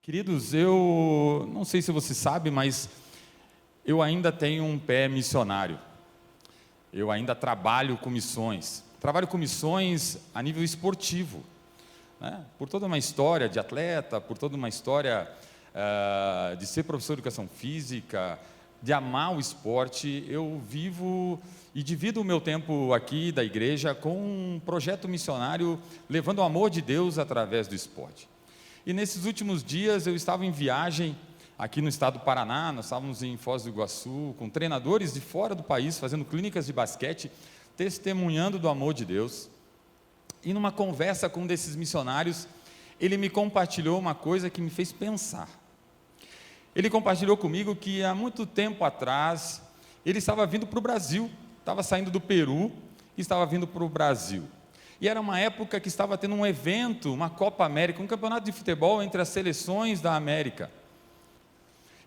Queridos, eu não sei se você sabe, mas eu ainda tenho um pé missionário. Eu ainda trabalho com missões. Trabalho com missões a nível esportivo, né? Por toda uma história de atleta, por toda uma história de ser professor de educação física, de amar o esporte, eu vivo e divido o meu tempo aqui da igreja com um projeto missionário levando o amor de Deus através do esporte. E nesses últimos dias eu estava em viagem aqui no estado do Paraná, nós estávamos em Foz do Iguaçu, com treinadores de fora do país, fazendo clínicas de basquete, testemunhando do amor de Deus. E numa conversa com um desses missionários, ele me compartilhou uma coisa que me fez pensar. Ele compartilhou comigo que há muito tempo atrás, ele estava vindo para o Brasil, estava saindo do Peru e estava vindo para o Brasil. E era uma época que estava tendo um evento, uma Copa América, um campeonato de futebol entre as seleções da América.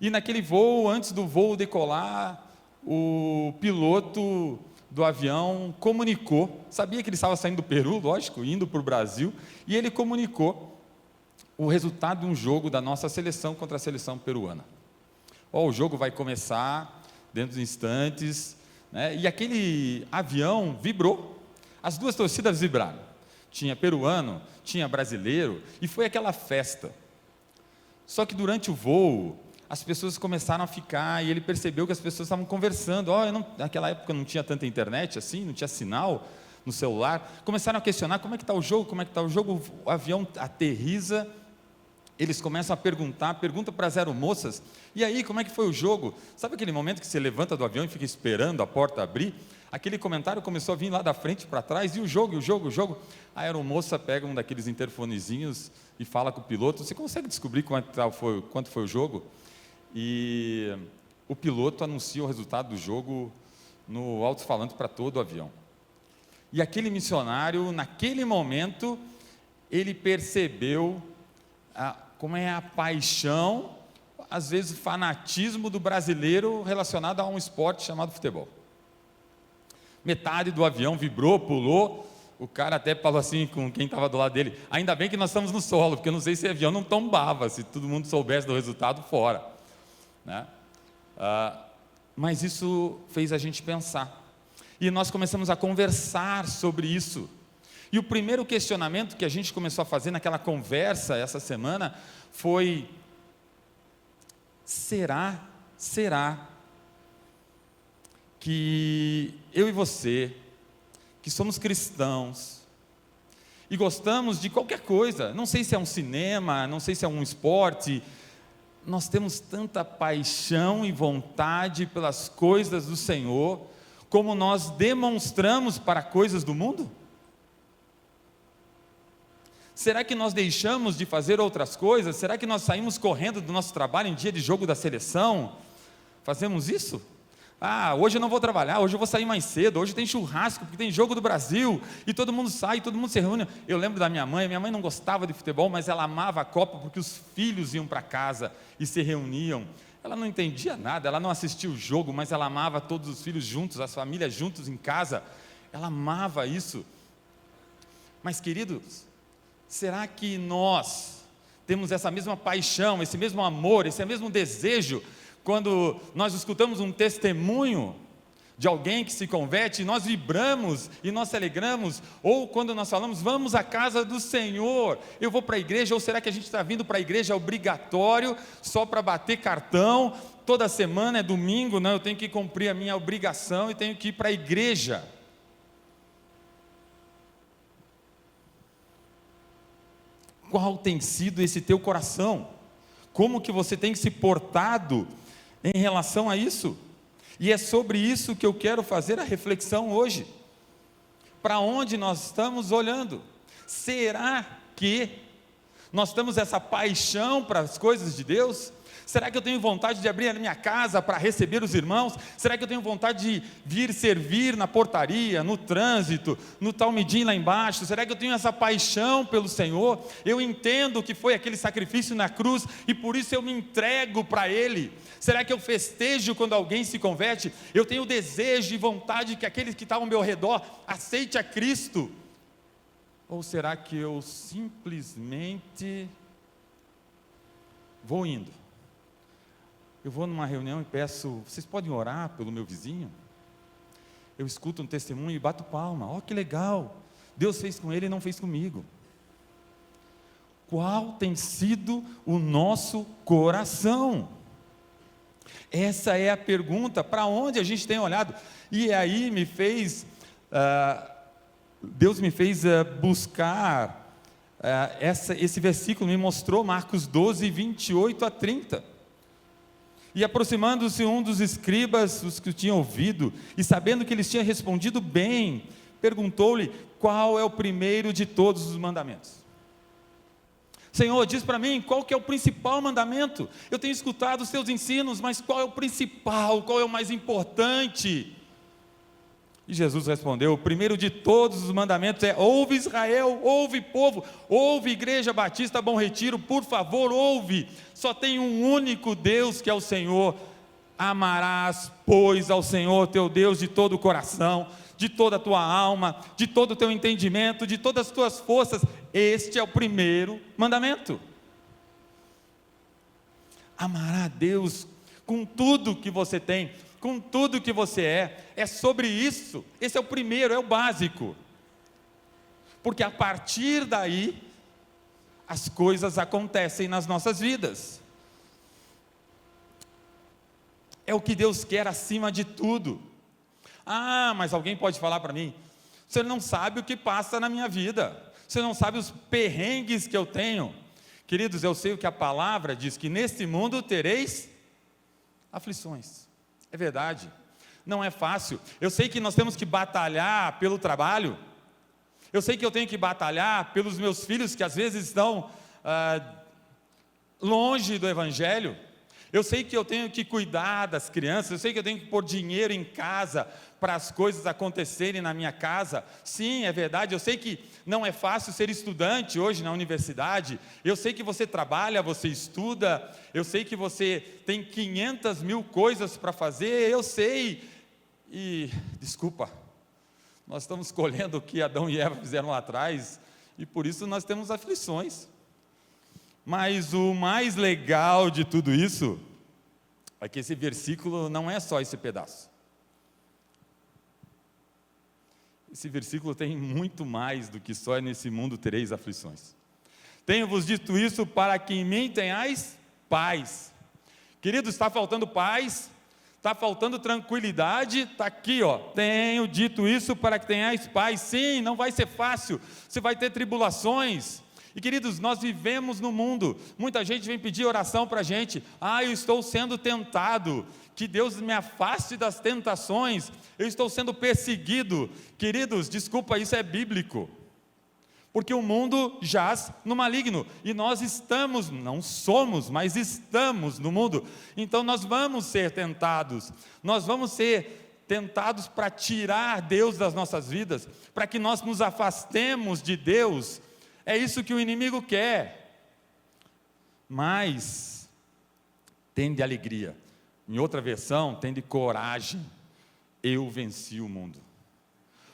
E naquele voo, antes do voo decolar, o piloto do avião comunicou, sabia que ele estava saindo do Peru, lógico, indo para o Brasil, e ele comunicou o resultado de um jogo da nossa seleção contra a seleção peruana. O jogo vai começar dentro de instantes, né? E aquele avião vibrou, as duas torcidas vibraram, tinha peruano, tinha brasileiro, e foi aquela festa. Só que durante o voo, as pessoas começaram a ficar, e ele percebeu que as pessoas estavam conversando. Naquela época não tinha tanta internet assim, não tinha sinal no celular, começaram a questionar: como é que está o jogo, o avião aterriza, eles começam a pergunta para as aeromoças: e aí, como é que foi o jogo? Sabe aquele momento que você levanta do avião e fica esperando a porta abrir? Aquele comentário começou a vir lá da frente para trás: e o jogo? A aeromoça pega um daqueles interfonezinhos e fala com o piloto: você consegue descobrir quanto foi o jogo? E o piloto anuncia o resultado do jogo no alto-falante para todo o avião. E aquele missionário, naquele momento, ele percebeu como é a paixão, às vezes o fanatismo do brasileiro relacionado a um esporte chamado futebol. Metade do avião vibrou, pulou, o cara até falou assim com quem estava do lado dele: ainda bem que nós estamos no solo, porque eu não sei se o avião não tombava, se todo mundo soubesse do resultado fora, né? Mas isso fez a gente pensar, e nós começamos a conversar sobre isso. E o primeiro questionamento que a gente começou a fazer naquela conversa essa semana foi: será que eu e você, que somos cristãos e gostamos de qualquer coisa, não sei se é um cinema, não sei se é um esporte, nós temos tanta paixão e vontade pelas coisas do Senhor como nós demonstramos para coisas do mundo? Será que nós deixamos de fazer outras coisas? Será que nós saímos correndo do nosso trabalho em dia de jogo da seleção? Fazemos isso? Hoje eu não vou trabalhar, hoje eu vou sair mais cedo, hoje tem churrasco, porque tem jogo do Brasil, e todo mundo sai, todo mundo se reúne. Eu lembro da minha mãe não gostava de futebol, mas ela amava a Copa, porque os filhos iam para casa e se reuniam. Ela não entendia nada, ela não assistia o jogo, mas ela amava todos os filhos juntos, as famílias juntos em casa, ela amava isso. Mas, queridos, será que nós temos essa mesma paixão, esse mesmo amor, esse mesmo desejo, quando nós escutamos um testemunho de alguém que se converte, e nós vibramos e nós se alegramos? Ou quando nós falamos: vamos à casa do Senhor, eu vou para a igreja? Ou será que a gente está vindo para a igreja obrigatório, só para bater cartão? Toda semana é domingo, não, eu tenho que cumprir a minha obrigação e tenho que ir para a igreja. Qual tem sido esse teu coração? Como que você tem se portado em relação a isso? E é sobre isso que eu quero fazer a reflexão hoje. Para onde nós estamos olhando? Será que nós temos essa paixão para as coisas de Deus? Será que eu tenho vontade de abrir a minha casa para receber os irmãos? Será que eu tenho vontade de vir servir na portaria, no trânsito, no talmidim lá embaixo? Será que eu tenho essa paixão pelo Senhor? Eu entendo que foi aquele sacrifício na cruz e por isso eu me entrego para Ele. Será que eu festejo quando alguém se converte? Eu tenho desejo e vontade que aqueles que estão ao meu redor aceite a Cristo? Ou será que eu simplesmente vou indo. Eu vou numa reunião e peço, vocês podem orar pelo meu vizinho? Eu escuto um testemunho e bato palma. Ó, que legal, Deus fez com ele e não fez comigo. Qual tem sido o nosso coração? Essa é a pergunta, para onde a gente tem olhado. E aí Deus me fez buscar, esse versículo me mostrou Marcos 12, 28 a 30. E aproximando-se um dos escribas, os que o tinham ouvido, e sabendo que eles tinham respondido bem, perguntou-lhe: qual é o primeiro de todos os mandamentos? Senhor, diz para mim, qual que é o principal mandamento? Eu tenho escutado os seus ensinos, mas qual é o principal, qual é o mais importante? E Jesus respondeu: o primeiro de todos os mandamentos é: ouve Israel, ouve povo, ouve Igreja Batista Bom Retiro, por favor, ouve. Só tem um único Deus, que é o Senhor. Amarás, pois, ao Senhor teu Deus de todo o coração, de toda a tua alma, de todo o teu entendimento, de todas as tuas forças. Este é o primeiro mandamento. Amará a Deus com tudo que você tem, com tudo que você é sobre isso. Esse é o primeiro, é o básico, porque a partir daí, as coisas acontecem nas nossas vidas. É o que Deus quer acima de tudo. Ah, mas alguém pode falar para mim: você não sabe o que passa na minha vida, você não sabe os perrengues que eu tenho. Queridos, eu sei o que a palavra diz, que neste mundo tereis aflições. É verdade, não é fácil. Eu sei que nós temos que batalhar pelo trabalho, eu sei que eu tenho que batalhar pelos meus filhos, que às vezes estão longe do Evangelho. Eu sei que eu tenho que cuidar das crianças, eu sei que eu tenho que pôr dinheiro em casa, para as coisas acontecerem na minha casa. Sim, é verdade, eu sei que não é fácil ser estudante hoje na universidade, eu sei que você trabalha, você estuda, eu sei que você tem 500 mil coisas para fazer, eu sei, e, desculpa, nós estamos colhendo o que Adão e Eva fizeram lá atrás, e por isso nós temos aflições. Mas o mais legal de tudo isso é que esse versículo não é só esse pedaço. Esse versículo tem muito mais do que só: nesse mundo tereis aflições. Tenho-vos dito isso para que em mim tenhais paz. Queridos, está faltando paz, está faltando tranquilidade, está aqui, ó. Tenho dito isso para que tenhais paz. Sim, não vai ser fácil, você vai ter tribulações. E queridos, nós vivemos no mundo, muita gente vem pedir oração para a gente: eu estou sendo tentado, que Deus me afaste das tentações, eu estou sendo perseguido. Queridos, desculpa, isso é bíblico, porque o mundo jaz no maligno, e nós estamos, não somos, mas estamos no mundo, então nós vamos ser tentados, nós vamos ser tentados para tirar Deus das nossas vidas, para que nós nos afastemos de Deus. É isso que o inimigo quer. Mas tende alegria. Em outra versão, tende coragem. Eu venci o mundo.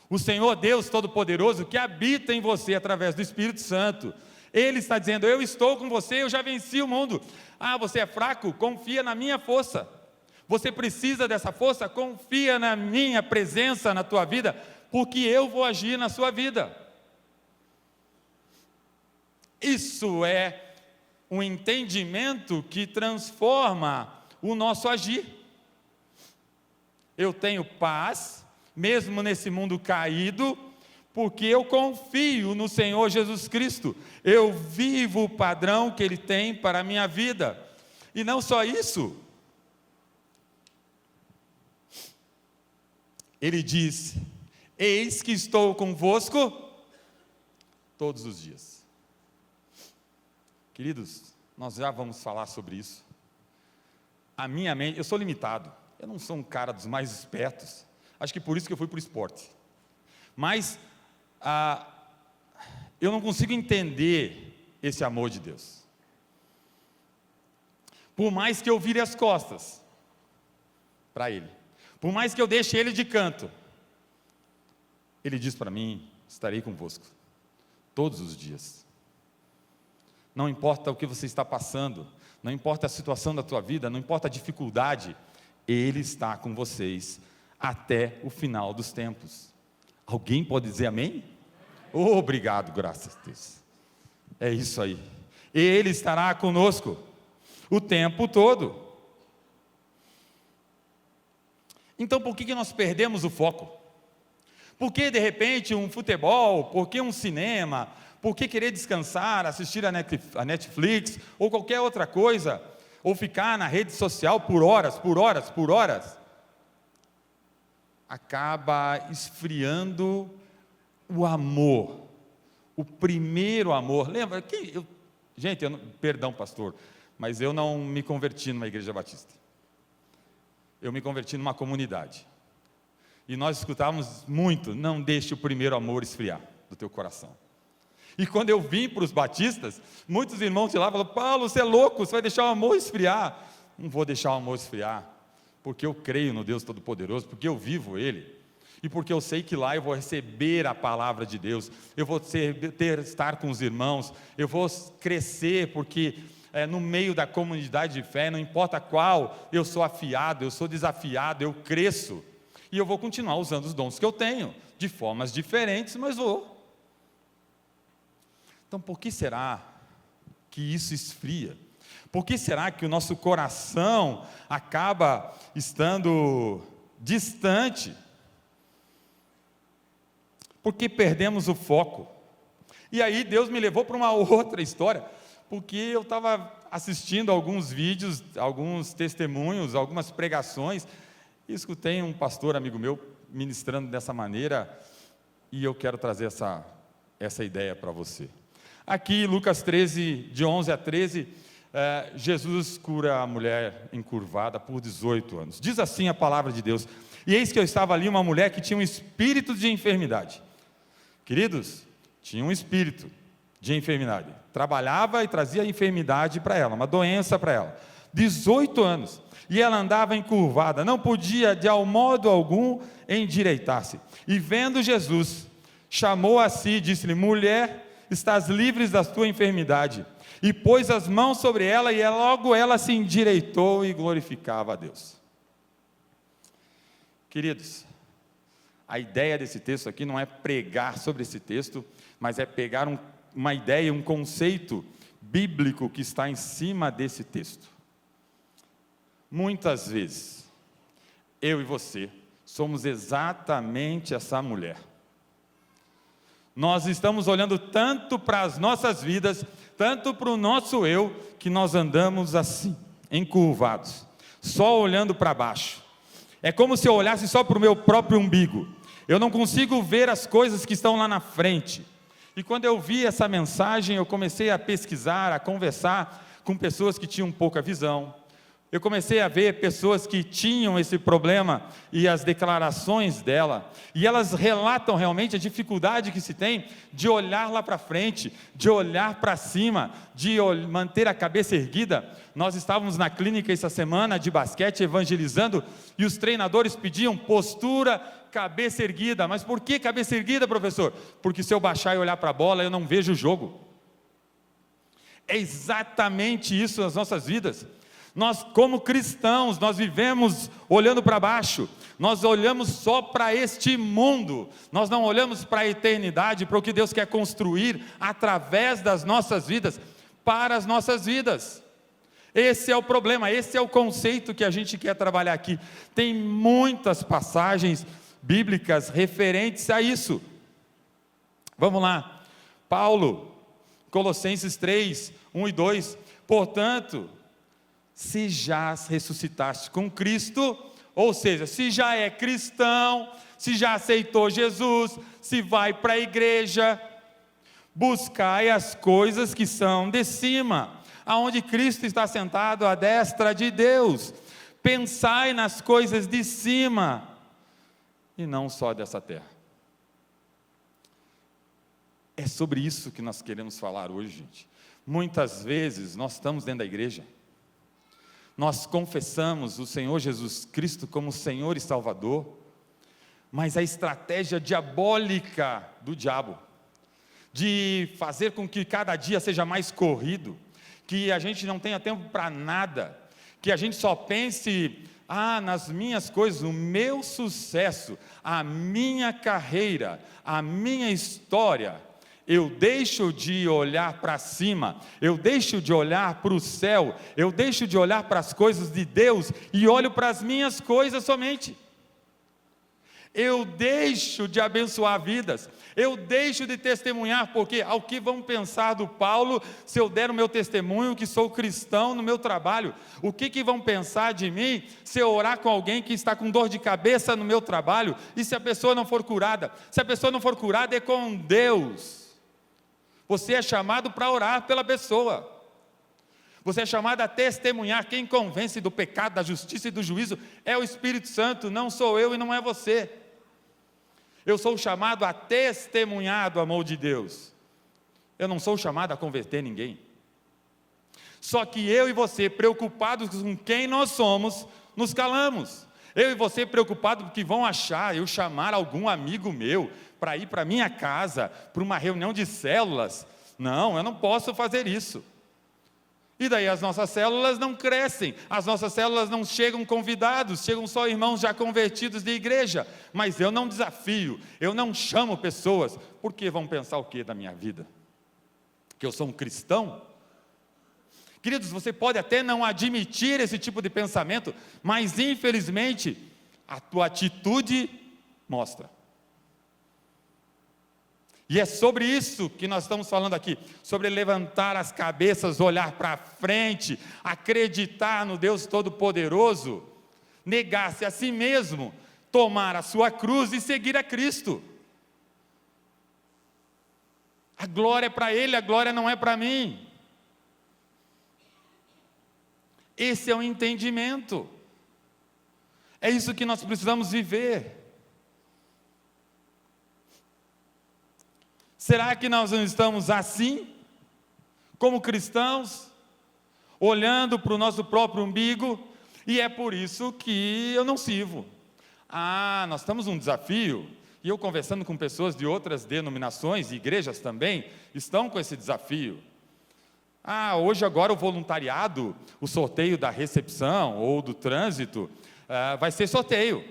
O Senhor Deus Todo-Poderoso, que habita em você através do Espírito Santo, Ele está dizendo: eu estou com você, eu já venci o mundo. Você é fraco? Confia na minha força. Você precisa dessa força? Confia na minha presença na tua vida, porque eu vou agir na sua vida. Isso é um entendimento que transforma o nosso agir. Eu tenho paz, mesmo nesse mundo caído, porque eu confio no Senhor Jesus Cristo. Eu vivo o padrão que Ele tem para a minha vida. E não só isso, Ele diz: eis que estou convosco todos os dias. Queridos, nós já vamos falar sobre isso. A minha mente, eu sou limitado, eu não sou um cara dos mais espertos, acho que por isso que eu fui para o esporte, mas eu não consigo entender esse amor de Deus. Por mais que eu vire as costas para Ele, por mais que eu deixe Ele de canto, Ele diz para mim: estarei convosco todos os dias. Não importa o que você está passando, não importa a situação da tua vida, não importa a dificuldade, Ele está com vocês até o final dos tempos. Alguém pode dizer amém? Oh, obrigado, graças a Deus. É isso aí. Ele estará conosco o tempo todo. Então, por que nós perdemos o foco? Por que, de repente, um futebol? Por que um cinema? Por que querer descansar, assistir a Netflix, ou qualquer outra coisa, ou ficar na rede social por horas, acaba esfriando o amor, o primeiro amor. Lembra? Gente, perdão, pastor, mas eu não me converti numa igreja batista. Eu me converti numa comunidade. E nós escutávamos muito: não deixe o primeiro amor esfriar do teu coração. E quando eu vim para os batistas, muitos irmãos de lá falaram: Paulo, você é louco, você vai deixar o amor esfriar. Não vou deixar o amor esfriar, porque eu creio no Deus Todo-Poderoso, porque eu vivo Ele, e porque eu sei que lá eu vou receber a palavra de Deus, eu vou estar com os irmãos, eu vou crescer, porque no meio da comunidade de fé, não importa qual, eu sou afiado, eu sou desafiado, eu cresço, e eu vou continuar usando os dons que eu tenho, de formas diferentes, mas vou. Então, por que será que isso esfria? Por que será que o nosso coração acaba estando distante? Porque perdemos o foco. E aí Deus me levou para uma outra história, porque eu estava assistindo alguns vídeos, alguns testemunhos, algumas pregações, e escutei um pastor amigo meu ministrando dessa maneira, e eu quero trazer essa ideia para você. Aqui, Lucas 13, de 11 a 13, Jesus cura a mulher encurvada por 18 anos. Diz assim a palavra de Deus: e eis que eu estava ali uma mulher que tinha um espírito de enfermidade. Queridos, tinha um espírito de enfermidade. Trabalhava e trazia enfermidade para ela, uma doença para ela. 18 anos. E ela andava encurvada, não podia de modo algum endireitar-se. E vendo Jesus, chamou a si e disse-lhe: mulher, estás livre da tua enfermidade. E pôs as mãos sobre ela, e logo ela se endireitou e glorificava a Deus. Queridos, a ideia desse texto aqui não é pregar sobre esse texto, mas é pegar uma ideia, um conceito bíblico que está em cima desse texto. Muitas vezes, eu e você somos exatamente essa mulher. Nós estamos olhando tanto para as nossas vidas, tanto para o nosso eu, que nós andamos assim, encurvados, só olhando para baixo. É como se eu olhasse só para o meu próprio umbigo. Eu não consigo ver as coisas que estão lá na frente. E quando eu vi essa mensagem, eu comecei a pesquisar, a conversar com pessoas que tinham pouca visão. Eu comecei a ver pessoas que tinham esse problema e as declarações dela, e elas relatam realmente a dificuldade que se tem de olhar lá para frente, de olhar para cima, de manter a cabeça erguida. Nós estávamos na clínica essa semana de basquete evangelizando, e os treinadores pediam postura, cabeça erguida. Mas por que cabeça erguida, professor? Porque se eu baixar e olhar para a bola, eu não vejo o jogo. É exatamente isso nas nossas vidas. Nós, como cristãos, nós vivemos olhando para baixo, nós olhamos só para este mundo, nós não olhamos para a eternidade, para o que Deus quer construir através das nossas vidas, para as nossas vidas. Esse é o problema, esse é o conceito que a gente quer trabalhar aqui. Tem muitas passagens bíblicas referentes a isso. Vamos lá, Paulo, Colossenses 3, 1 e 2, portanto, se já ressuscitaste com Cristo, ou seja, se já é cristão, se já aceitou Jesus, se vai para a igreja, buscai as coisas que são de cima, aonde Cristo está sentado à destra de Deus. Pensai nas coisas de cima, e não só dessa terra. É sobre isso que nós queremos falar hoje, gente. Muitas vezes nós estamos dentro da igreja, nós confessamos o Senhor Jesus Cristo como Senhor e Salvador, mas a estratégia diabólica do diabo, de fazer com que cada dia seja mais corrido, que a gente não tenha tempo para nada, que a gente só pense nas minhas coisas, no meu sucesso, a minha carreira, a minha história. Eu deixo de olhar para cima, eu deixo de olhar para o céu, eu deixo de olhar para as coisas de Deus e olho para as minhas coisas somente. Eu deixo de abençoar vidas, eu deixo de testemunhar, porque ao que vão pensar do Paulo, se eu der o meu testemunho que sou cristão no meu trabalho? O que vão pensar de mim, se eu orar com alguém que está com dor de cabeça no meu trabalho, e se a pessoa não for curada? Se a pessoa não for curada, é com Deus. Você é chamado para orar pela pessoa, você é chamado a testemunhar. Quem convence do pecado, da justiça e do juízo é o Espírito Santo, não sou eu e não é você. Eu sou chamado a testemunhar do amor de Deus, eu não sou chamado a converter ninguém. Só que eu e você, preocupados com quem nós somos, nos calamos. Eu e você preocupados com o que vão achar, eu chamar algum amigo meu para ir para minha casa, para uma reunião de células. Não, eu não posso fazer isso. E daí as nossas células não crescem, as nossas células não chegam convidados, chegam só irmãos já convertidos de igreja. Mas eu não desafio, eu não chamo pessoas, porque vão pensar o que da minha vida? Que eu sou um cristão? Queridos, você pode até não admitir esse tipo de pensamento, mas infelizmente a tua atitude mostra. E é sobre isso que nós estamos falando aqui, sobre levantar as cabeças, olhar para frente, acreditar no Deus Todo-Poderoso, negar-se a si mesmo, tomar a sua cruz e seguir a Cristo. A glória é para Ele, a glória não é para mim. Esse é o entendimento, é isso que nós precisamos viver. Será que nós não estamos assim, como cristãos, olhando para o nosso próprio umbigo, e é por isso que eu não sirvo? Nós estamos num desafio, e eu conversando com pessoas de outras denominações, e igrejas também, estão com esse desafio. Hoje agora o voluntariado, o sorteio da recepção ou do trânsito, vai ser sorteio.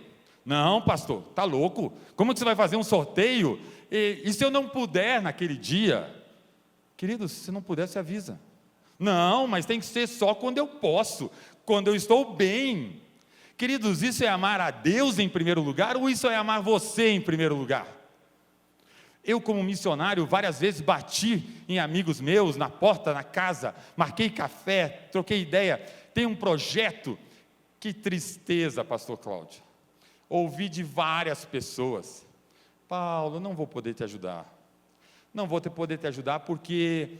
Não, pastor, está louco? Como que você vai fazer um sorteio? E se eu não puder naquele dia? Querido, se você não puder, você avisa. Não, mas tem que ser só quando eu posso, quando eu estou bem. Queridos, isso é amar a Deus em primeiro lugar, ou isso é amar você em primeiro lugar? Eu, como missionário, várias vezes bati em amigos meus, na porta, na casa, marquei café, troquei ideia, tem um projeto. Que tristeza, pastor Cláudio, ouvi de várias pessoas: Paulo, não vou poder te ajudar, não vou poder te ajudar porque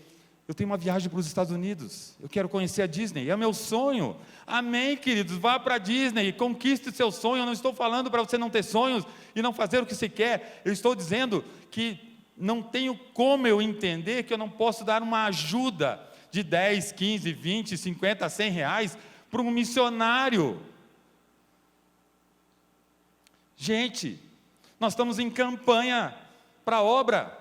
eu tenho uma viagem para os Estados Unidos, eu quero conhecer a Disney, é o meu sonho. Amém, queridos, vá para a Disney, conquiste o seu sonho. Eu não estou falando para você não ter sonhos e não fazer o que você quer, eu estou dizendo que não tenho como eu entender que eu não posso dar uma ajuda de 10, 15, 20, 50, 100 reais para um missionário. Gente, nós estamos em campanha para a obra.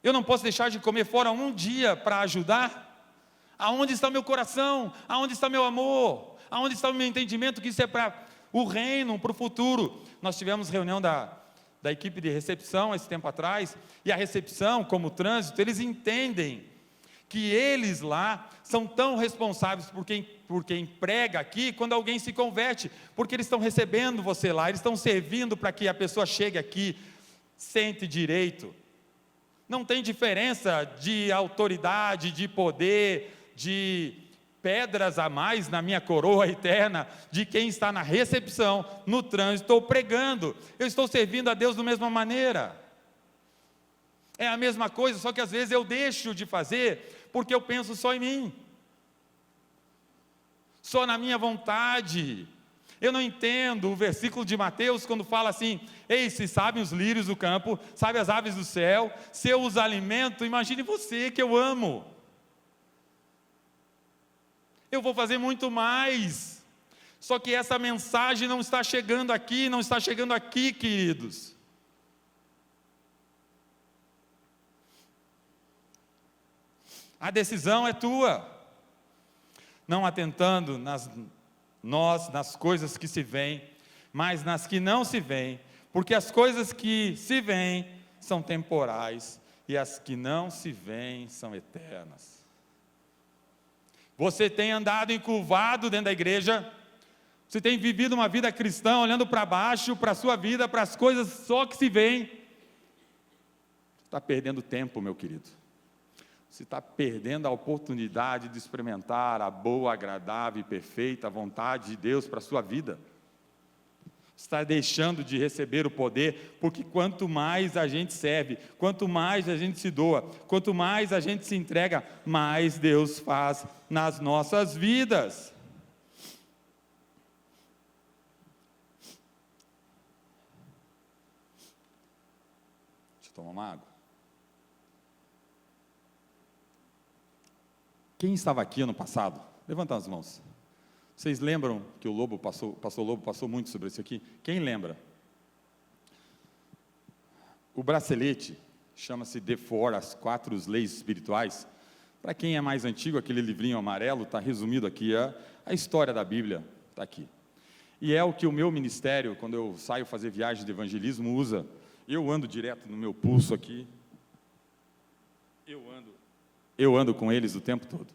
Eu não posso deixar de comer fora um dia para ajudar? Aonde está meu coração? Aonde está meu amor? Aonde está o meu entendimento que isso é para o reino, para o futuro? Nós tivemos reunião da equipe de recepção esse tempo atrás, e a recepção, como o trânsito, eles entendem que eles lá são tão responsáveis por quem prega aqui, quando alguém se converte, porque eles estão recebendo você lá, eles estão servindo para que a pessoa chegue aqui, sente direito. Não tem diferença de autoridade, de poder, de pedras a mais na minha coroa eterna, de quem está na recepção, no trânsito ou pregando. Eu estou servindo a Deus da mesma maneira. É a mesma coisa, só que às vezes eu deixo de fazer, porque eu penso só em mim, só na minha vontade. Eu não entendo o versículo de Mateus, quando fala assim: ei, se sabem os lírios do campo, sabe as aves do céu, se eu os alimento, imagine você que eu amo. Eu vou fazer muito mais. Só que essa mensagem não está chegando aqui, queridos. A decisão é tua. Não atentando nas coisas que se veem, mas nas que não se veem, porque as coisas que se veem são temporais, e as que não se veem são eternas. Você tem andado encurvado dentro da igreja, você tem vivido uma vida cristã, olhando para baixo, para a sua vida, para as coisas só que se veem. Você está perdendo tempo, meu querido. Você está perdendo a oportunidade de experimentar a boa, agradável e perfeita vontade de Deus para a sua vida. Você está deixando de receber o poder, porque quanto mais a gente serve, quanto mais a gente se doa, quanto mais a gente se entrega, mais Deus faz nas nossas vidas. Deixa eu tomar uma água. Quem estava aqui ano passado? Levanta as mãos. Vocês lembram que o Lobo passou muito sobre isso aqui? Quem lembra? O bracelete chama-se The Four, as 4 leis espirituais. Para quem é mais antigo, aquele livrinho amarelo, está resumido aqui, a história da Bíblia está aqui. E é o que o meu ministério, quando eu saio fazer viagem de evangelismo, usa. Eu ando direto no meu pulso aqui. Eu ando com eles o tempo todo.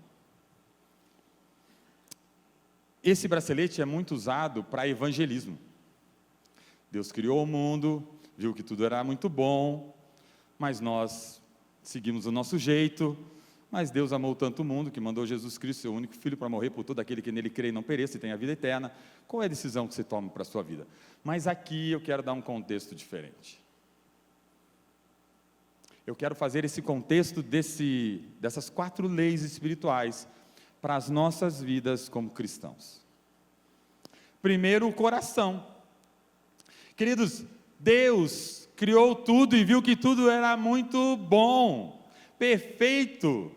Esse bracelete é muito usado para evangelismo. Deus criou o mundo, viu que tudo era muito bom, mas nós seguimos o nosso jeito, mas Deus amou tanto o mundo que mandou Jesus Cristo, seu único Filho, para morrer por todo aquele que nele crê e não pereça e tenha a vida eterna. Qual é a decisão que você toma para a sua vida? Mas aqui eu quero dar um contexto diferente. Eu quero fazer esse contexto dessas 4 leis espirituais para as nossas vidas como cristãos. Primeiro, o coração. Queridos, Deus criou tudo e viu que tudo era muito bom, perfeito.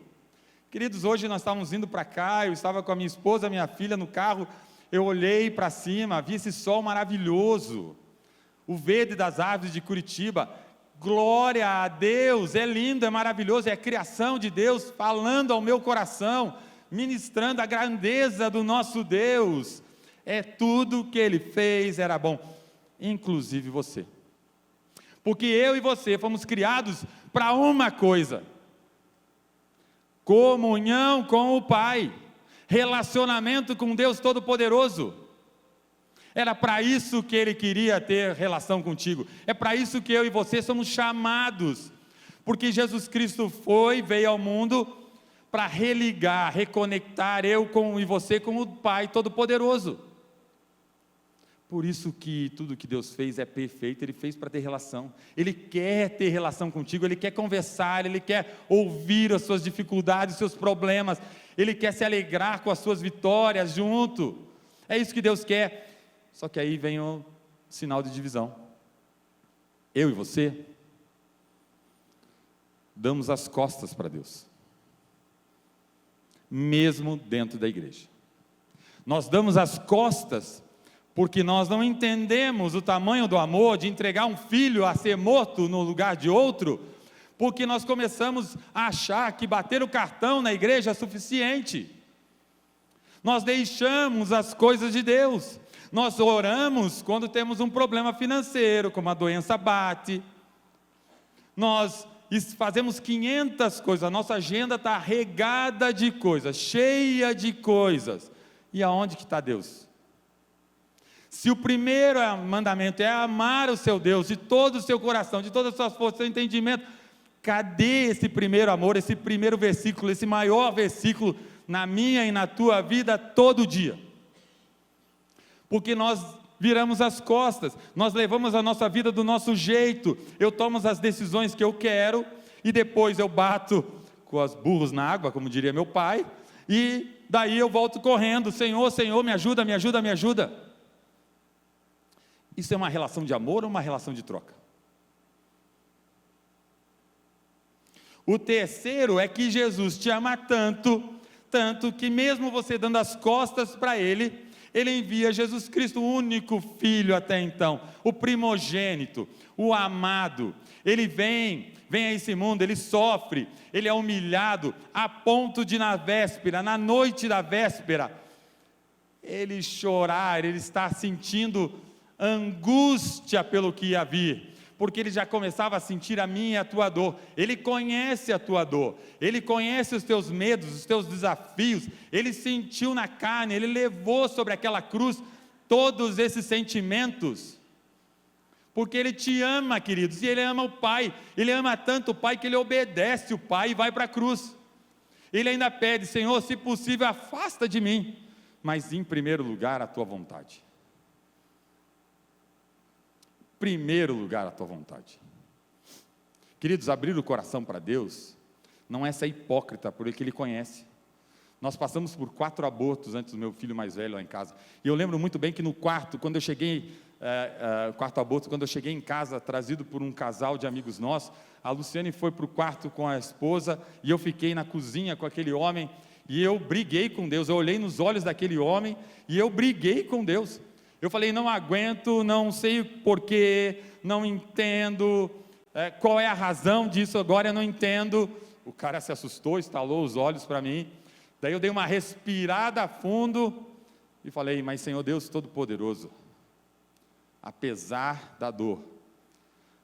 Queridos, hoje nós estávamos indo para cá, eu estava com a minha esposa, minha filha no carro, eu olhei para cima, vi esse sol maravilhoso, o verde das árvores de Curitiba. Glória a Deus, é lindo, é maravilhoso, é a criação de Deus falando ao meu coração, ministrando a grandeza do nosso Deus. É tudo que Ele fez era bom, inclusive você, porque eu e você fomos criados para uma coisa: comunhão com o Pai, relacionamento com Deus Todo-Poderoso. Era para isso que Ele queria ter relação contigo, é para isso que eu e você somos chamados, porque Jesus Cristo veio ao mundo para religar, reconectar eu e você com o Pai Todo-Poderoso. Por isso que tudo que Deus fez é perfeito, Ele fez para ter relação, Ele quer ter relação contigo, Ele quer conversar, Ele quer ouvir as suas dificuldades, os seus problemas, Ele quer se alegrar com as suas vitórias junto, é isso que Deus quer. Só que aí vem o sinal de divisão. Eu e você damos as costas para Deus, mesmo dentro da igreja. Nós damos as costas porque nós não entendemos o tamanho do amor de entregar um filho a ser morto no lugar de outro, porque nós começamos a achar que bater o cartão na igreja é suficiente. Nós deixamos as coisas de Deus. Nós oramos quando temos um problema financeiro, como a doença bate. Nós fazemos 500 coisas, a nossa agenda está regada de coisas, cheia de coisas. E aonde que está Deus? Se o primeiro mandamento é amar o seu Deus de todo o seu coração, de todas as suas forças, seu entendimento, cadê esse primeiro amor, esse primeiro versículo, esse maior versículo na minha e na tua vida todo dia? Porque nós viramos as costas, nós levamos a nossa vida do nosso jeito, eu tomo as decisões que eu quero, e depois eu bato com os burros na água, como diria meu pai, e daí eu volto correndo: Senhor, Senhor, me ajuda, me ajuda, me ajuda. Isso é uma relação de amor ou uma relação de troca? O terceiro é que Jesus te ama tanto, tanto que mesmo você dando as costas para Ele, Ele envia Jesus Cristo, o único filho até então, o primogênito, o amado. Ele vem a esse mundo, ele sofre, ele é humilhado, a ponto de na véspera, na noite da véspera, ele chorar, ele está sentindo angústia pelo que ia vir, porque ele já começava a sentir a minha e a tua dor. Ele conhece a tua dor, ele conhece os teus medos, os teus desafios, ele sentiu na carne, ele levou sobre aquela cruz todos esses sentimentos, porque ele te ama, queridos, e ele ama o Pai. Ele ama tanto o Pai que ele obedece o Pai e vai para a cruz. Ele ainda pede: Senhor, se possível, afasta de mim, mas em primeiro lugar a tua vontade. Primeiro lugar a tua vontade. Queridos, abrir o coração para Deus não é ser hipócrita, porque Ele conhece. Nós passamos por 4 abortos antes do meu filho mais velho lá em casa, e eu lembro muito bem que no quarto, quando eu cheguei, quarto aborto, quando eu cheguei em casa, trazido por um casal de amigos nossos, a Luciane foi para o quarto com a esposa, e eu fiquei na cozinha com aquele homem, e eu briguei com Deus. Eu olhei nos olhos daquele homem, e eu briguei com Deus. Eu falei: não aguento, não sei porquê, não entendo, qual é a razão disso agora, eu não entendo. O cara se assustou, estalou os olhos para mim, daí eu dei uma respirada a fundo, e falei: mas Senhor Deus Todo-Poderoso, apesar da dor,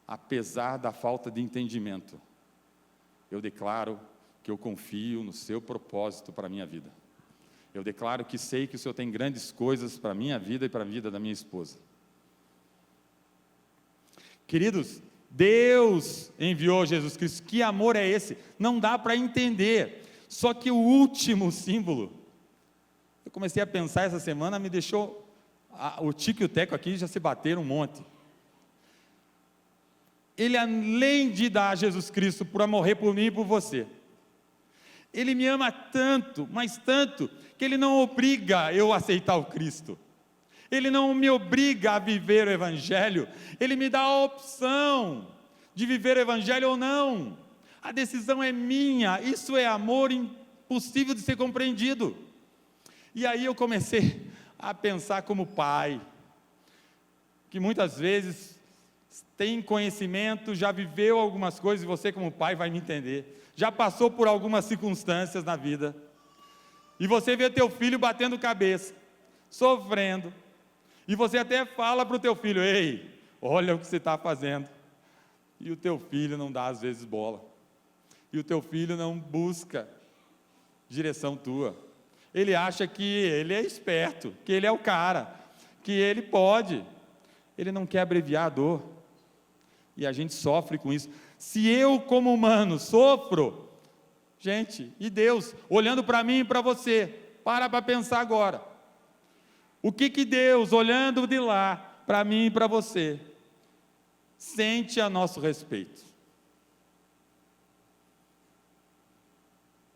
apesar da falta de entendimento, eu declaro que eu confio no seu propósito para a minha vida. Eu declaro que sei que o Senhor tem grandes coisas para a minha vida e para a vida da minha esposa. Queridos, Deus enviou Jesus Cristo. Que amor é esse? Não dá para entender. Só que o último símbolo, eu comecei a pensar essa semana, me deixou, o Tico e o Teco aqui já se bateram um monte. Ele, além de dar Jesus Cristo para morrer por mim e por você, Ele me ama tanto, mas tanto, que Ele não obriga eu a aceitar o Cristo. Ele não me obriga a viver o Evangelho. Ele me dá a opção de viver o Evangelho ou não. A decisão é minha. Isso é amor impossível de ser compreendido. E aí eu comecei a pensar como pai, que muitas vezes tem conhecimento, já viveu algumas coisas, e você como pai vai me entender. Já passou por algumas circunstâncias na vida, e você vê teu filho batendo cabeça, sofrendo, e você até fala para o teu filho: ei, olha o que você está fazendo, e o teu filho não dá às vezes bola, e o teu filho não busca direção tua. Ele acha que ele é esperto, que ele é o cara, que ele pode, ele não quer abreviar a dor, e a gente sofre com isso. Se eu como humano sofro, gente, e Deus, olhando para mim e para você, para pensar agora, o que Deus, olhando de lá, para mim e para você, sente a nosso respeito?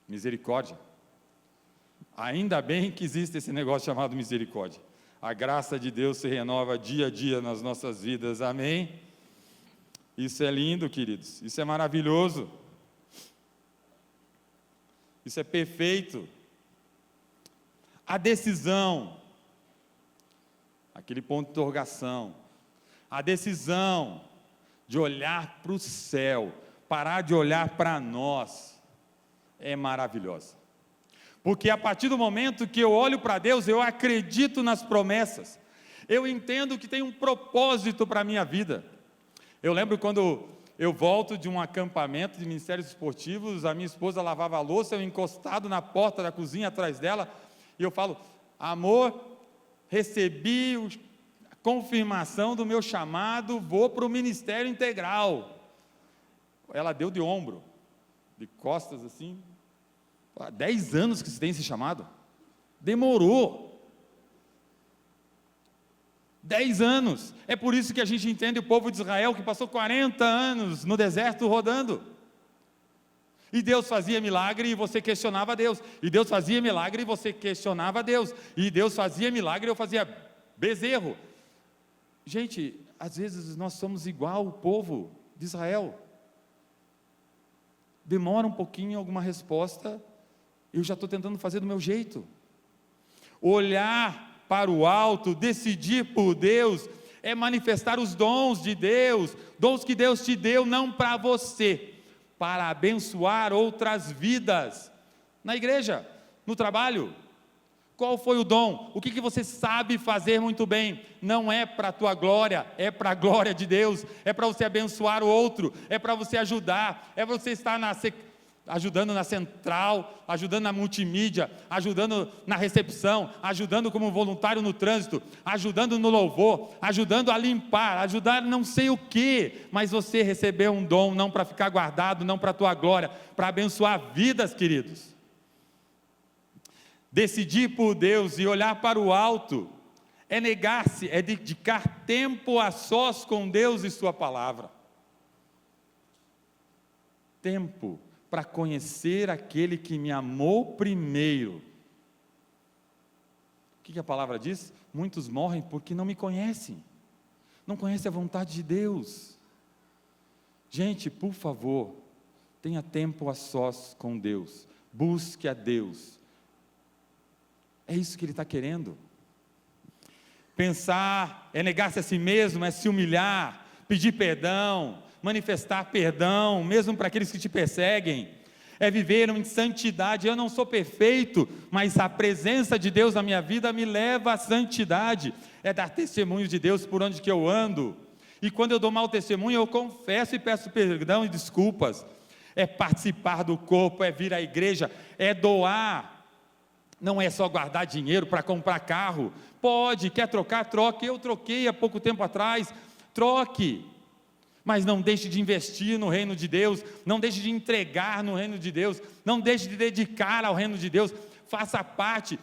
Misericórdia. Ainda bem que existe esse negócio chamado misericórdia. A graça de Deus se renova dia a dia nas nossas vidas, amém? Isso é lindo, queridos, isso é maravilhoso, isso é perfeito. A decisão, aquele ponto de interrogação, a decisão de olhar para o céu, parar de olhar para nós, é maravilhosa, porque a partir do momento que eu olho para Deus, eu acredito nas promessas, eu entendo que tem um propósito para a minha vida. Eu lembro quando eu volto de um acampamento de ministérios esportivos, a minha esposa lavava a louça, eu encostado na porta da cozinha atrás dela, e eu falo: amor, recebi a confirmação do meu chamado, vou para o ministério integral. Ela deu de ombro, de costas assim: há 10 anos que você tem esse chamado? Demorou 10 anos, é por isso que a gente entende o povo de Israel, que passou 40 anos no deserto rodando, e Deus fazia milagre e você questionava Deus, e Deus fazia milagre e você questionava Deus, e Deus fazia milagre e eu fazia bezerro. Gente, às vezes nós somos igual o povo de Israel, demora um pouquinho alguma resposta, eu já estou tentando fazer do meu jeito, olhar para o alto, decidir por Deus, é manifestar os dons de Deus, dons que Deus te deu, não para você, para abençoar outras vidas. Na igreja, no trabalho, qual foi o dom? O que você sabe fazer muito bem? Não é para a tua glória, é para a glória de Deus, é para você abençoar o outro, é para você ajudar, é para você estar ajudando na central, ajudando na multimídia, ajudando na recepção, ajudando como voluntário no trânsito, ajudando no louvor, ajudando a limpar, ajudar não sei o que, mas você recebeu um dom, não para ficar guardado, não para a tua glória, para abençoar vidas, queridos. Decidir por Deus e olhar para o alto, é negar-se, é dedicar tempo a sós com Deus e sua palavra. Tempo para conhecer aquele que me amou primeiro. O que a palavra diz? Muitos morrem porque não me conhecem, não conhecem a vontade de Deus. Gente, por favor, tenha tempo a sós com Deus, busque a Deus. É isso que Ele está querendo. Pensar é negar-se a si mesmo, é se humilhar, pedir perdão, manifestar perdão, mesmo para aqueles que te perseguem, é viver em santidade. Eu não sou perfeito, mas a presença de Deus na minha vida me leva à santidade, é dar testemunho de Deus por onde que eu ando, e quando eu dou mau testemunho, eu confesso e peço perdão e desculpas, é participar do corpo, é vir à igreja, é doar, não é só guardar dinheiro para comprar carro, pode, quer trocar, troque, eu troquei há pouco tempo atrás, troque, mas não deixe de investir no reino de Deus, não deixe de entregar no reino de Deus, não deixe de dedicar ao reino de Deus, faça parte.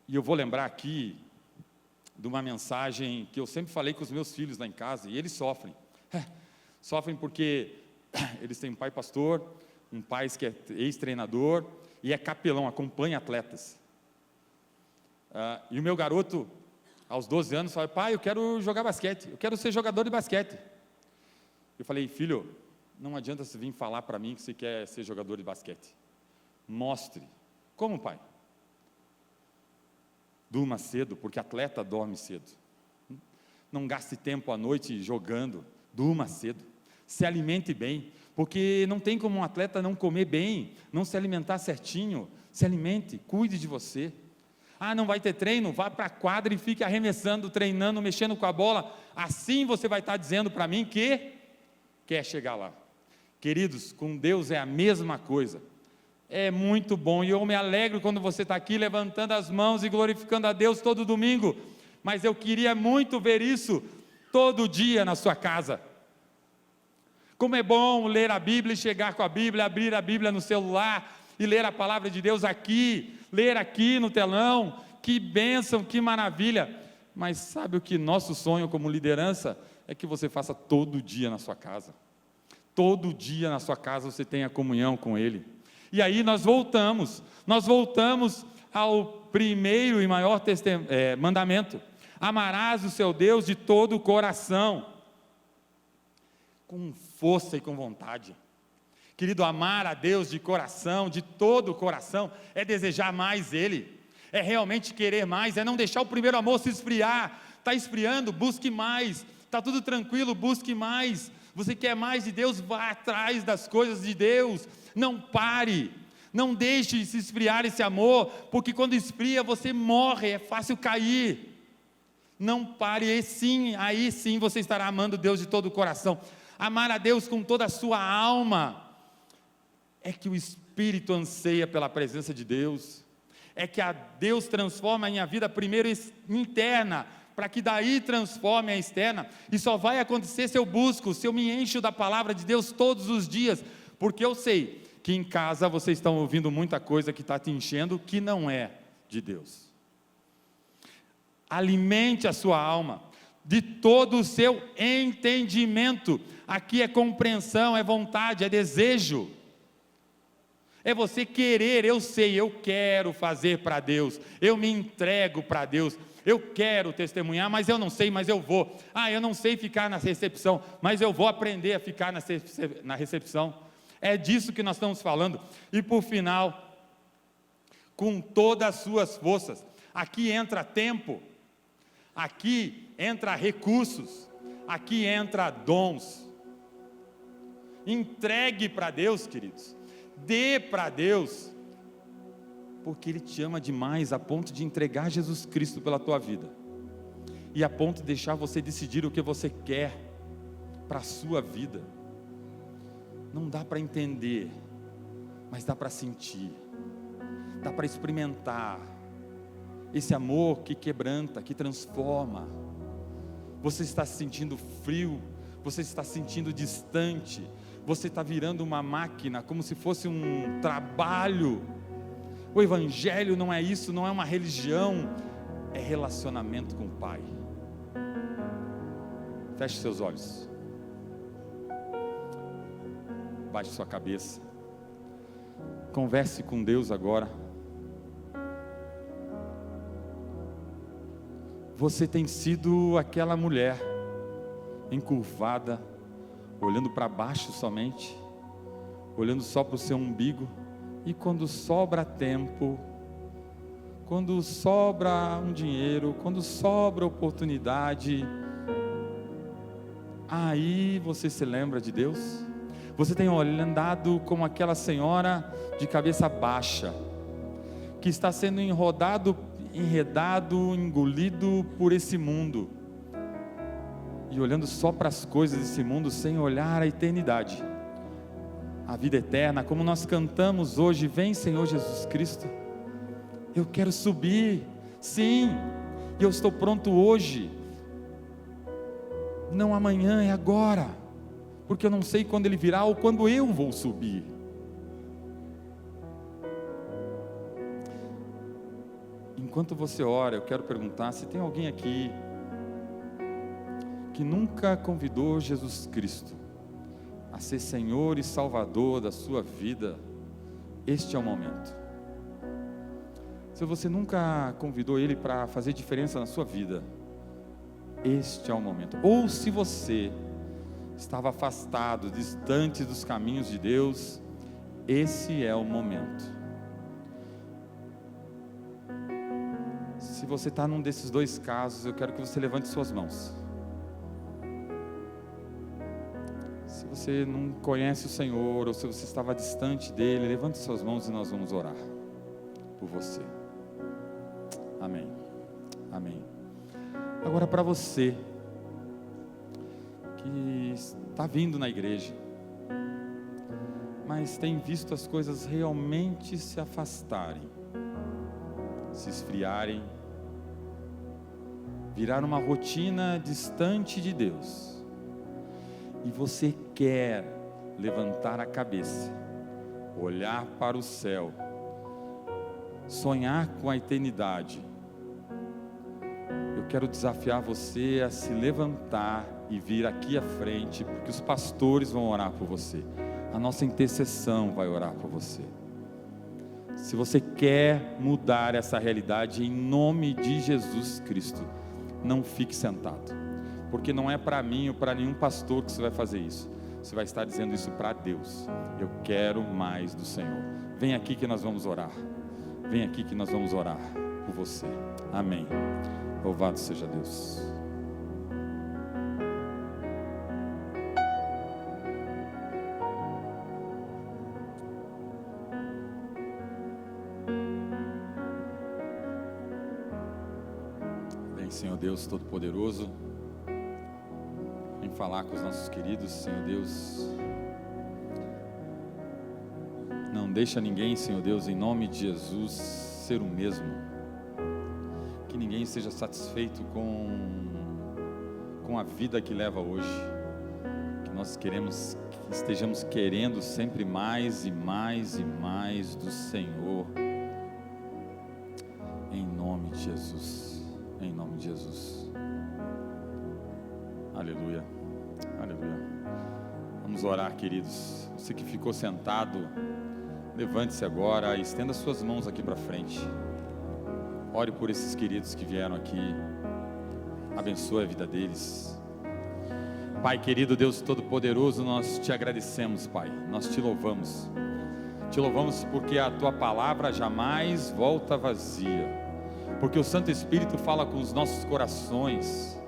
E eu vou lembrar aqui de uma mensagem que eu sempre falei com os meus filhos lá em casa, e eles sofrem, sofrem porque eles têm um pai pastor, um pai que é ex-treinador, e é capelão, acompanha atletas, e o meu garoto, aos 12 anos, fala: pai, eu quero jogar basquete, eu quero ser jogador de basquete. Eu falei: filho, não adianta você vir falar para mim que você quer ser jogador de basquete, mostre. Como, pai? Durma cedo, porque atleta dorme cedo, não gaste tempo à noite jogando, durma cedo, se alimente bem, porque não tem como um atleta não comer bem, não se alimentar certinho, se alimente, cuide de você. Não vai ter treino? Vá para a quadra e fique arremessando, treinando, mexendo com a bola, assim você vai estar dizendo para mim que quer chegar lá. Queridos, com Deus é a mesma coisa, é muito bom, e eu me alegro quando você está aqui levantando as mãos e glorificando a Deus todo domingo, mas eu queria muito ver isso todo dia na sua casa. Como é bom ler a Bíblia e chegar com a Bíblia, abrir a Bíblia no celular e ler a palavra de Deus aqui, ler aqui no telão, que bênção, que maravilha. Mas sabe o que nosso sonho como liderança é? Que você faça todo dia na sua casa, todo dia na sua casa você tenha comunhão com Ele. E aí nós voltamos ao primeiro e maior mandamento: amarás o seu Deus de todo o coração, com força e com vontade. Querido, amar a Deus de coração, de todo o coração, é desejar mais Ele, é realmente querer mais, é não deixar o primeiro amor se esfriar. Está esfriando, busque mais. Está tudo tranquilo, busque mais. Você quer mais de Deus, vá atrás das coisas de Deus, não pare, não deixe de se esfriar esse amor, porque quando esfria você morre, é fácil cair. Não pare, aí sim você estará amando Deus de todo o coração. Amar a Deus com toda a sua alma, é que o Espírito anseia pela presença de Deus, é que a Deus transforma a minha vida primeiro interna, para que daí transforme a externa, e só vai acontecer se eu busco, se eu me encho da palavra de Deus todos os dias, porque eu sei que em casa vocês estão ouvindo muita coisa que está te enchendo, que não é de Deus. Alimente a sua alma, de todo o seu entendimento. Aqui é compreensão, é vontade, é desejo, é você querer. Eu sei, eu quero fazer para Deus, eu me entrego para Deus, eu quero testemunhar, mas eu não sei, mas eu vou. Eu não sei ficar na recepção, mas eu vou aprender a ficar na recepção. É disso que nós estamos falando. E por final, com todas as suas forças, aqui entra tempo, aqui entra recursos, aqui entra dons. Entregue para Deus, queridos, dê para Deus, porque Ele te ama demais a ponto de entregar Jesus Cristo pela tua vida, e a ponto de deixar você decidir o que você quer para a sua vida. Não dá para entender, mas dá para sentir, dá para experimentar esse amor que quebranta, que transforma. Você está se sentindo frio, você está se sentindo distante, você está virando uma máquina, como se fosse um trabalho. O Evangelho não é isso, não é uma religião, é relacionamento com o Pai. Feche seus olhos, baixe sua cabeça, converse com Deus agora. Você tem sido aquela mulher encurvada, olhando para baixo somente, olhando só para o seu umbigo, e quando sobra tempo, quando sobra um dinheiro, quando sobra oportunidade, aí você se lembra de Deus. Você tem andado como aquela senhora de cabeça baixa, que está sendo enredado, engolido por esse mundo, e olhando só para as coisas desse mundo, sem olhar a eternidade, a vida eterna, como nós cantamos hoje: vem Senhor Jesus Cristo. Eu quero subir, sim, e eu estou pronto hoje, não amanhã, é agora, porque eu não sei quando Ele virá ou quando eu vou subir. Enquanto você ora, eu quero perguntar se tem alguém aqui que nunca convidou Jesus Cristo a ser Senhor e Salvador da sua vida. Este é o momento. Se você nunca convidou Ele para fazer diferença na sua vida, este é o momento. Ou se você estava afastado, distante dos caminhos de Deus, esse é o momento. Se você está num desses dois casos, eu quero que você levante suas mãos. Se você não conhece o Senhor, ou se você estava distante dEle, levante suas mãos e nós vamos orar por você. Amém, amém. Agora, para você que está vindo na igreja, mas tem visto as coisas realmente se afastarem, se esfriarem, virar uma rotina distante de Deus, e você quer levantar a cabeça, olhar para o céu, sonhar com a eternidade, eu quero desafiar você a se levantar e vir aqui à frente, porque os pastores vão orar por você, a nossa intercessão vai orar por você. Se você quer mudar essa realidade, em nome de Jesus Cristo, não fique sentado, porque não é para mim ou para nenhum pastor que você vai fazer isso, você vai estar dizendo isso para Deus. Eu quero mais do Senhor. Vem aqui que nós vamos orar, vem aqui que nós vamos orar por você. Amém. Louvado seja Deus. Bem, Senhor Deus Todo-Poderoso, em falar com os nossos queridos, Senhor Deus, não deixa ninguém, Senhor Deus, em nome de Jesus, ser o mesmo, que ninguém seja satisfeito com a vida que leva hoje, que nós estejamos querendo sempre mais e mais e mais do Senhor, em nome de Jesus, em nome de Jesus. Aleluia, aleluia. Vamos orar, queridos. Você que ficou sentado, levante-se agora, estenda suas mãos aqui para frente. Ore por esses queridos que vieram aqui, abençoe a vida deles. Pai querido, Deus Todo-Poderoso, nós te agradecemos, Pai, nós te louvamos porque a tua palavra jamais volta vazia. porque o Santo Espírito fala com os nossos corações,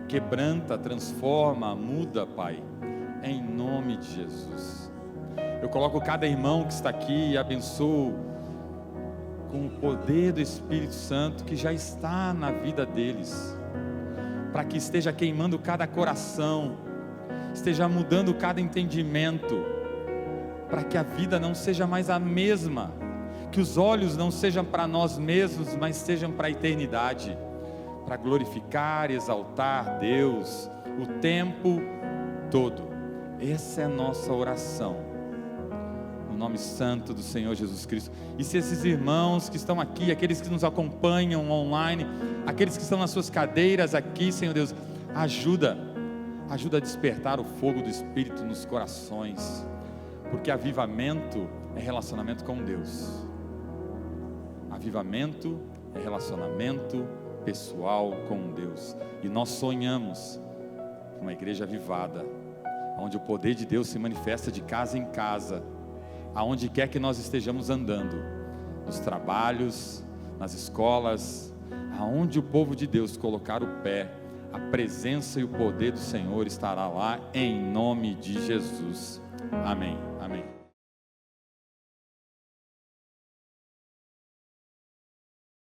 quebranta, transforma, muda, Pai, em nome de Jesus. Eu coloco cada irmão que está aqui e abençoo com o poder do Espírito Santo que já está na vida deles, para que esteja queimando cada coração, esteja mudando cada entendimento, para que a vida não seja mais a mesma, que os olhos não sejam para nós mesmos, mas sejam para a eternidade, para glorificar e exaltar Deus o tempo todo. Essa é a nossa oração, no nome santo do Senhor Jesus Cristo. E se esses irmãos que estão aqui, aqueles que nos acompanham online, aqueles que estão nas suas cadeiras aqui, Senhor Deus, ajuda a despertar o fogo do Espírito nos corações, porque avivamento é relacionamento com Deus. Avivamento é relacionamento pessoal com Deus, e nós sonhamos uma igreja avivada, onde o poder de Deus se manifesta de casa em casa, aonde quer que nós estejamos andando, nos trabalhos, nas escolas, aonde o povo de Deus colocar o pé, a presença e o poder do Senhor estará lá, em nome de Jesus. Amém, amém.